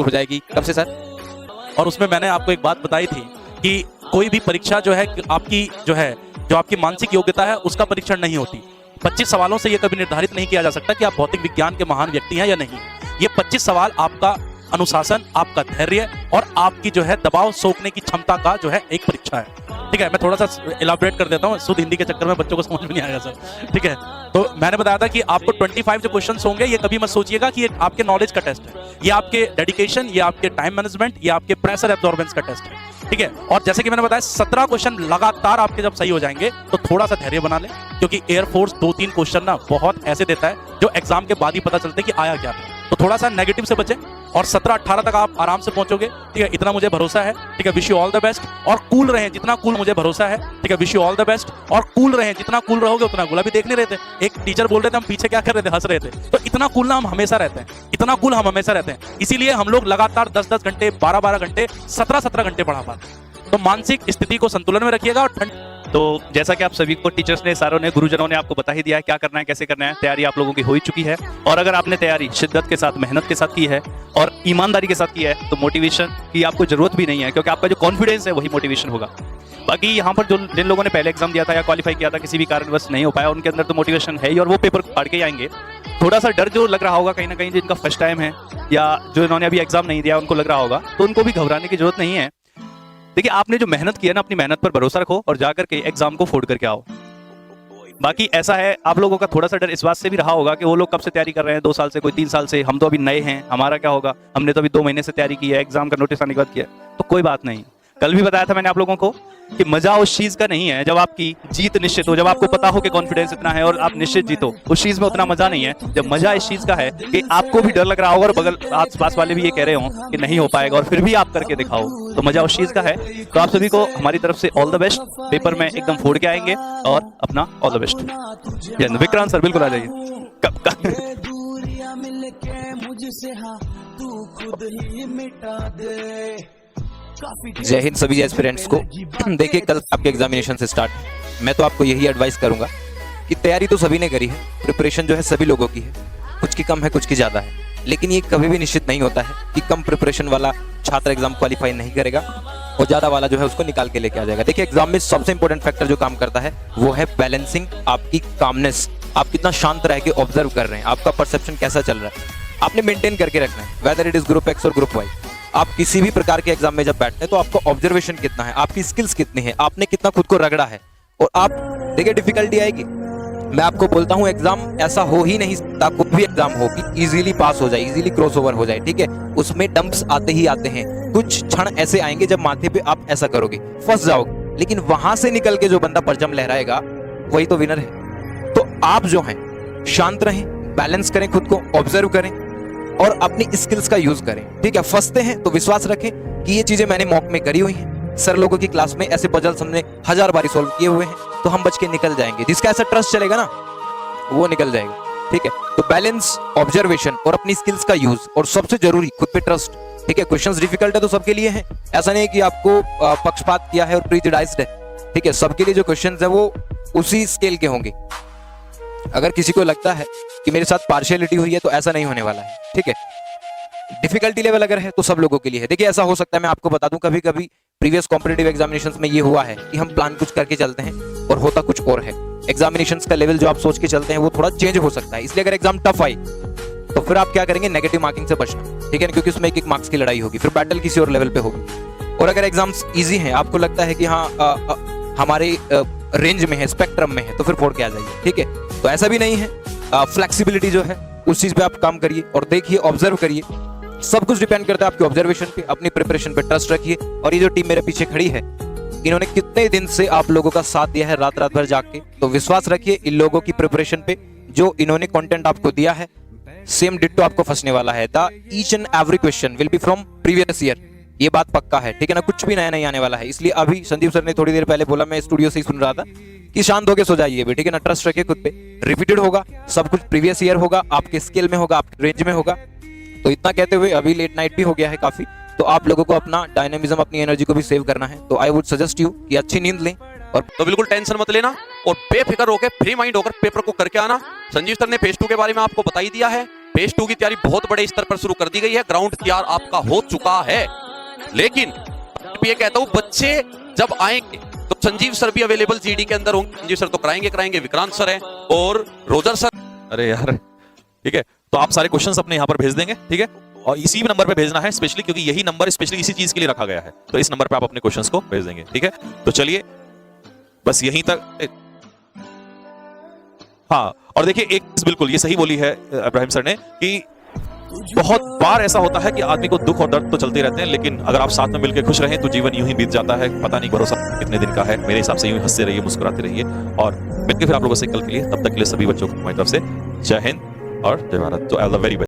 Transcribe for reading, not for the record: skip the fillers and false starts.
हो जाएगी। कब से सर? और उसमें मैंने आपको एक बात बताई थी कि कोई भी परीक्षा जो है आपकी जो आपकी मानसिक योग्यता है उसका परीक्षण नहीं होती। 25 सवालों से ये कभी निर्धारित नहीं किया जा सकता कि आप भौतिक विज्ञान के महान व्यक्ति हैं या नहीं। ये 25 सवाल आपका अनुशासन, आपका धैर्य और आपकी जो है दबाव सोखने की क्षमता का जो है एक परीक्षा है। ठीक है, मैं थोड़ा सा इलाबोरेट कर देता हूँ, शुद्ध हिंदी के चक्कर में बच्चों को समझ में नहीं आएगा सर। ठीक है, तो मैंने बताया था कि आपको 25 जो क्वेश्चंस होंगे ये कभी मत सोचिएगा कि ये आपके नॉलेज का टेस्ट है, ये आपके डेडिकेशन, ये आपके टाइम मैनेजमेंट, ये आपके प्रेशर एब्जॉर्बेंस का टेस्ट है। ठीक है, और जैसे कि मैंने बताया 17 क्वेश्चन लगातार आपके जब सही हो जाएंगे तो थोड़ा सा धैर्य बना लें, क्योंकि एयरफोर्स 2-3 क्वेश्चन ना बहुत ऐसे देता है जो एग्जाम के बाद ही पता चलते कि आया क्या था। तो थोड़ा सा नेगेटिव से बचें और 17-18 तक आप आराम से पहुंचोगे। ठीक है, इतना मुझे भरोसा है। ठीक है, wish you all the best और कूल रहें, जितना कूल मुझे भरोसा है। ठीक है, wish you all the best और कूल रहें, जितना कूल रहोगे उतना कूल। अभी देख नहीं रहे थे, एक टीचर बोल रहे थे हम पीछे क्या कर रहे थे, हंस रहे थे। तो इतना कूल ना हम हमेशा रहते हैं, इतना कूल हम हमेशा रहते हैं, इसीलिए हम लोग लगातार 10-10 घंटे, 12-12 घंटे, 17-17 घंटे पढ़ा पाते हैं। तो मानसिक स्थिति को संतुलन में रखिएगा। और तो जैसा कि आप सभी को टीचर्स ने, सारों ने, गुरुजनों ने आपको बता ही दिया है क्या करना है, कैसे करना है। तैयारी आप लोगों की हो ही चुकी है और अगर आपने तैयारी शिद्दत के साथ, मेहनत के साथ की है और ईमानदारी के साथ की है तो मोटिवेशन की आपको जरूरत भी नहीं है, क्योंकि आपका जो कॉन्फिडेंस है वही मोटिवेशन होगा। बाकी यहाँ पर जो जिन लोगों ने पहले एग्जाम दिया था या क्वालिफाई किया था, किसी भी कारणवश नहीं हो पाया, उनके अंदर तो मोटिवेशन है ही और वो पेपर पढ़ के आएंगे। थोड़ा सा डर जो लग रहा होगा कहीं ना कहीं, जिनका फर्स्ट टाइम है या जो इन्होंने अभी एग्जाम नहीं दिया उनको लग रहा होगा, तो उनको भी घबराने की जरूरत नहीं है। देखिए, आपने जो मेहनत की है ना, अपनी मेहनत पर भरोसा रखो और जाकर के एग्जाम को फोड़ करके आओ। बाकी ऐसा है, आप लोगों का थोड़ा सा डर इस बात से भी रहा होगा कि वो लोग कब से तैयारी कर रहे हैं, 2 साल से, कोई 3 साल से, हम तो अभी नए हैं, हमारा क्या होगा, हमने तो अभी 2 महीने से तैयारी की है, एग्जाम का नोटिस आने के बाद किया। तो कोई बात नहीं, कल भी बताया था मैंने आप लोगों को कि मजा उस चीज का नहीं है जब आपकी जीत निश्चित हो, जब आपको पता हो कि कॉन्फिडेंस इतना है और आप निश्चित जीतो, उस चीज में उतना मजा नहीं है। जब मजा इस चीज का है कि आपको भी डर लग रहा होगा और बगल आस पास वाले भी ये कह रहे हो कि नहीं हो पाएगा और फिर भी आप करके दिखाओ, तो मजा उस चीज का है। तो आप सभी को हमारी तरफ से ऑल द बेस्ट। पेपर में एकदम फोड़ के आएंगे और अपना all the best. Vikrant sir बिल्कुल आ जाइए। जय हिंद सभी एस्पिरेंट्स को। देखिए, कल आपके एग्जामिनेशन से स्टार्ट, मैं तो आपको यही एडवाइस करूंगा कि तैयारी तो सभी ने करी है, प्रिपरेशन जो है सभी लोगों की है, कुछ की कम है कुछ की ज़्यादा है, लेकिन ये कभी भी निश्चित नहीं होता है कि कम प्रिपरेशन वाला छात्र एग्जाम क्वालिफाई नहीं करेगा और ज़्यादा वाला जो है उसको निकाल के लेके आ जाएगा। देखिए, एग्जाम में सबसे इंपॉर्टेंट फैक्टर जो काम करता है वो है बैलेंसिंग आपकी कामनेस। आप कितना शांत रह के ऑब्जर्व कर रहे हैं, आपका परसेप्शन कैसा चल रहा है, आपने मेंटेन करके रखना है, whether it is group x और ग्रुप वाई। आप किसी भी प्रकार के एग्जाम में जब बैठते हैं तो आपका ऑब्जर्वेशन कितना है, आपकी स्किल्स कितनी है, आपने कितना खुद को रगड़ा है। और आप देखिए, डिफिकल्टी आएगी, मैं आपको बोलता हूं एग्जाम ऐसा हो ही नहीं सकता, कोई भी एग्जाम हो कि इजीली पास हो जाए, इजीली क्रॉस ओवर हो जाए। ठीक है, उसमें डंप्स आते ही आते हैं, कुछ क्षण ऐसे आएंगे जब माथे पे आप ऐसा करोगे, फंस जाओगे, लेकिन वहां से निकल के जो बंदा परचम लहराएगा वही तो विनर है। तो आप जो हैं शांत रहें, बैलेंस करें, खुद को ऑब्जर्व करें और अपनी स्किल्स का यूज करें। ठीक है, फंसते हैं तो विश्वास रखें कि ये चीजें मैंने मॉक में करी हुई हैं, सर लोगों की क्लास में ऐसे पजल्स हमने 1000 बारी सॉल्व किए हुए हैं, तो हम बच के निकल जाएंगे। जिसका ऐसा ट्रस्ट चलेगा ना वो निकल जाएगा। ठीक है, तो बैलेंस, ऑब्जर्वेशन और अपनी स्किल्स का यूज और सबसे जरूरी खुद पे ट्रस्ट। ठीक है, क्वेश्चंस डिफिकल्ट है तो सबके लिए है, ऐसा नहीं है कि आपको पक्षपात किया है और प्रीजुडाइज्ड है। ठीक है, सबके लिए जो क्वेश्चंस है वो उसी स्केल के होंगे। अगर किसी को लगता है कि मेरे साथ पार्शियलिटी हुई है तो ऐसा नहीं होने वाला है। ठीक है, डिफिकल्टी लेवल अगर है तो सब लोगों के लिए है। देखिए, ऐसा हो सकता है, मैं आपको बता दूं, कभी कभी प्रीवियस कॉम्पिटिटिव एग्जामिनेशंस में ये हुआ है कि हम प्लान कुछ करके चलते हैं और होता कुछ और है। एग्जामिनेशंस का लेवल जो आप सोच के चलते हैं वो थोड़ा चेंज हो सकता है, इसलिए अगर एग्जाम टफ आई तो फिर आप क्या करेंगे, नेगेटिव मार्किंग से बचना। ठीक है, क्योंकि उसमें एक मार्क्स की लड़ाई होगी, फिर बैटल किसी और लेवल पे होगी। और अगर एग्जाम्स ईजी हैं, आपको लगता है कि हाँ हमारे रेंज में है, स्पेक्ट्रम में है, तो फिर फोड़ के आ जाइए। ठीक है, तो ऐसा भी नहीं है, फ्लेक्सिबिलिटी जो है उस चीज पे आप काम करिए और देखिए, ऑब्जर्व करिए। सब कुछ डिपेंड करता है आपके ऑब्जर्वेशन पे, अपनी प्रिपरेशन पे ट्रस्ट रखिए। और ये जो टीम मेरे पीछे खड़ी है, इन्होंने कितने दिन से आप लोगों का साथ दिया है, रात रात भर जाग के, तो विश्वास रखिए इन लोगों की प्रिपरेशन पे। जो इन्होंने कंटेंट आपको दिया है सेम डिट्टो आपको फंसने वाला है। The each and every question will be from previous year, ये बात पक्का है। ठीक है ना, कुछ भी नया नहीं आने वाला है। इसलिए अभी संदीप सर ने थोड़ी देर पहले बोला, मैं स्टूडियो से ही सुन रहा था कि शांत होकर सो जाइए भी। ठीक है ना, ट्रस्ट रखिए खुद पे, रिपीटेड होगा, सब कुछ प्रीवियस ईयर होगा, आपके स्केल में होगा, आपके रेंज में होगा। तो इतना कहते हुए, अभी लेट नाइट भी हो गया है काफी, तो आप लोगों को अपना डायनामिज्म, अपनी एनर्जी को भी सेव करना है। तो आई वुड सजेस्ट यू कि अच्छी नींद लें और तो बिल्कुल टेंशन मत लेना और बेफिक्र होकर फ्री माइंड होकर पेपर को करके आना। संजीव सर ने फेज 2 के बारे में आपको बता ही दिया है फेज 2 की तैयारी बहुत बड़े स्तर पर शुरू कर दी गई है, ग्राउंड तैयार आपका हो चुका है। लेकिन ये कहता हूं बच्चे जब आएंगे तो संजीव सर भी अवेलेबल जीडी के अंदर होंगे। संजीव सर तो कराएंगे, विक्रांत सर है और रोजर सर। अरे यार, ठीक है, तो आप सारे क्वेश्चंस अपने यहाँ पर भेज देंगे, ठीक है, और इसी नंबर पे भेजना है स्पेशली, क्योंकि यही नंबर स्पेशली इसी चीज के लिए रखा गया है। तो इस नंबर पे आप अपने क्वेश्चंस को भेज देंगे, ठीक है। तो चलिए बस यहीं तक। हाँ, और देखिए एक चीज़ बिल्कुल ये सही बोली है इब्राहिम सर ने कि बहुत बार ऐसा होता है कि आदमी को दुख और दर्द तो चलते रहते हैं, लेकिन अगर आप साथ में मिलकर खुश रहें तो जीवन यूं ही बीत जाता है। पता नहीं भरोसा कितने दिन का है। मेरे हिसाब से यूं ही हंसते रहिए, मुस्कुराते रहिए, और मिलकर फिर आप लोगों से कल के लिए, तब तक के लिए सभी बच्चों को हमारी तरफ से जय हिंद और जय भारत। तो ऑल द वेरी बेस्ट।